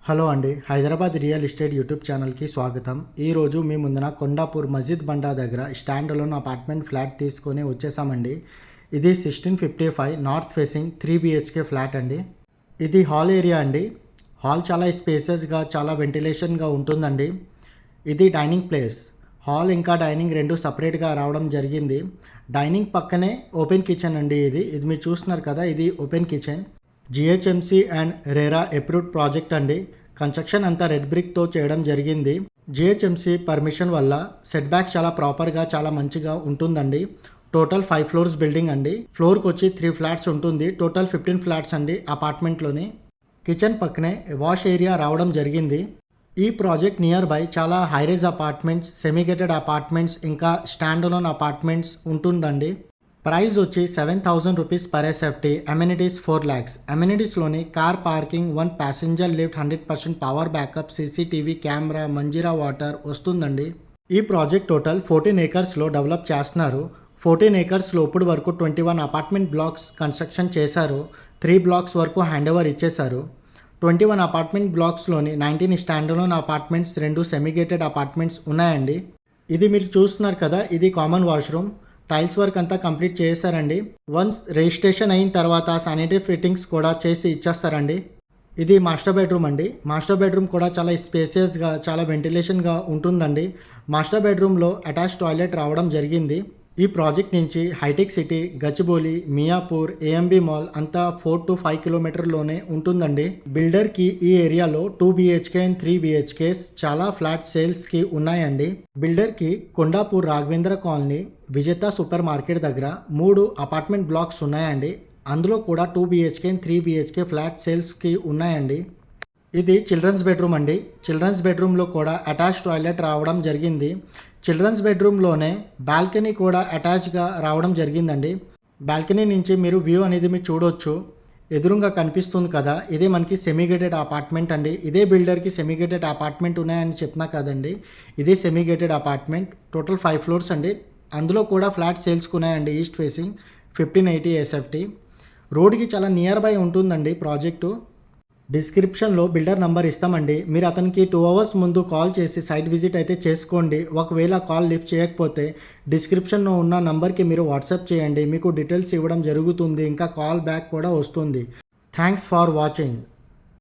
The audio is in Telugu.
హలో అండి, హైదరాబాద్ రియల్ ఎస్టేట్ యూట్యూబ్ ఛానల్కి స్వాగతం. ఈరోజు మీ ముందున కొండాపూర్ మస్జిద్ బండా దగ్గర స్టాండ్ అలోన్ అపార్ట్మెంట్ ఫ్లాట్ తీసుకొని వచ్చేసామండి. ఇది 1655 నార్త్ ఫేసింగ్ 3 BHK ఫ్లాట్ అండి. ఇది హాల్ ఏరియా అండి. హాల్ చాలా స్పేసెస్గా, చాలా వెంటిలేషన్గా ఉంటుందండి. ఇది డైనింగ్ ప్లేస్. హాల్ ఇంకా డైనింగ్ రెండు సపరేట్గా రావడం జరిగింది. డైనింగ్ పక్కనే ఓపెన్ కిచెన్ అండి. ఇది మీరు చూస్తున్నారు కదా, ఇది open kitchen. GHMC and RERA approved project అండి. కన్స్ట్రక్షన్ అంతా రెడ్ బ్రిక్తో చేయడం జరిగింది. జిహెచ్ఎంసి పర్మిషన్ వల్ల సెట్ బ్యాక్ చాలా ప్రాపర్గా, చాలా మంచిగా ఉంటుందండి. టోటల్ 5 floors బిల్డింగ్ అండి. ఫ్లోర్కి వచ్చి 3 flats ఉంటుంది. టోటల్ 15 flats అండి అపార్ట్మెంట్లోని. కిచెన్ పక్కనే వాష్ ఏరియా రావడం జరిగింది. ఈ ప్రాజెక్ట్ నియర్ బై చాలా హైరేజ్ అపార్ట్మెంట్స్, సెమీగేటెడ్ అపార్ట్మెంట్స్, ఇంకా స్టాండ్ అలోన్ అపార్ట్మెంట్స్ ఉంటుందండి. ప్రైస్ వచ్చి 7,000 rupees per SFT. Amenities 4 lakhs. అమ్యూనిటీస్లోని car parking, 1 passenger lift, 100% power backup, CCTV camera, Manjira water వస్తుందండి. ఈ ప్రాజెక్ట్ టోటల్ 14 acresలో డెవలప్ చేస్తున్నారు. 14 acresలో ఇప్పుడు వరకు 21 అపార్ట్మెంట్ బ్లాక్స్ కన్స్ట్రక్షన్ చేశారు. 3 blocks వరకు హ్యాండ్ ఓవర్ ఇచ్చేశారు. 21 అపార్ట్మెంట్ బ్లాక్స్లోని 19 stand alone apartments, 2 semi gated apartments ఉన్నాయండి. ఇది మీరు చూస్తున్నారు కదా, ఇది కామన్ వాష్రూమ్. టైల్స్ వర్క్ అంతా కంప్లీట్ చేశారండి. వన్స్ రిజిస్ట్రేషన్ అయిన తర్వాత శానిటరీ ఫిట్టింగ్స్ కూడా చేసి ఇచ్చేస్తారండి. ఇది మాస్టర్ బెడ్రూమ్ అండి. మాస్టర్ బెడ్రూమ్ కూడా చాలా స్పేసియస్గా, చాలా వెంటిలేషన్గా ఉంటుందండి. మాస్టర్ బెడ్రూమ్లో అటాచ్ టాయిలెట్ రావడం జరిగింది. ఈ ప్రాజెక్ట్ నుంచి హైటెక్ సిటీ, గచ్చిబౌలి, మియాపూర్, ఏఎంబి మాల్ అంతా 4 to 5 kilometerలోనే ఉంటుందండి. బిల్డర్కి ఈ ఏరియాలో 2 BHK అండ్ 3 BHKs చాలా ఫ్లాట్ సేల్స్కి ఉన్నాయండి. బిల్డర్కి కొండాపూర్ రాఘవేంద్ర కాలనీ, విజేత సూపర్ మార్కెట్ దగ్గర 3 అపార్ట్మెంట్ బ్లాక్స్ ఉన్నాయండి. అందులో కూడా 2 BHK అండ్ 3 BHK ఫ్లాట్ సేల్స్కి ఉన్నాయండి. ఇది చిల్డ్రన్స్ బెడ్రూమ్ అండి. చిల్డ్రన్స్ బెడ్రూమ్లో కూడా అటాచ్ టాయిలెట్ రావడం జరిగింది. చిల్డ్రన్స్ బెడ్రూమ్లోనే బాల్కనీ కూడా అటాచ్గా రావడం జరిగిందండి. బాల్కనీ నుంచి మీరు వ్యూ అనేది మీరు చూడొచ్చు. ఎదురుగా కనిపిస్తుంది కదా, ఇదే మనకి సెమీగేటెడ్ అపార్ట్మెంట్ అండి. ఇదే బిల్డర్కి సెమీగేటెడ్ అపార్ట్మెంట్ ఉన్నాయని చెప్పినా కదండి, ఇదే సెమీగేటెడ్ అపార్ట్మెంట్. టోటల్ 5 floors అండి. అందులో కూడా ఫ్లాట్ సేల్స్కి ఉన్నాయండి. East facing 1580 SFT. రోడ్కి చాలా నియర్ బై ఉంటుందండి ప్రాజెక్టు. డిస్క్రిప్షన్లో బిల్డర్ నంబర్ ఇస్తామండి. మీరు అతనికి 2 hours ముందు కాల్ చేసి సైట్ విజిట్ అయితే చేసుకోండి. ఒకవేళ కాల్ లిఫ్ట్ చేయకపోతే డిస్క్రిప్షన్లో ఉన్న నంబర్కి మీరు వాట్సాప్ చేయండి. మీకు డీటెయిల్స్ ఇవ్వడం జరుగుతుంది. ఇంకా కాల్ బ్యాక్ కూడా వస్తుంది. Thanks for watching.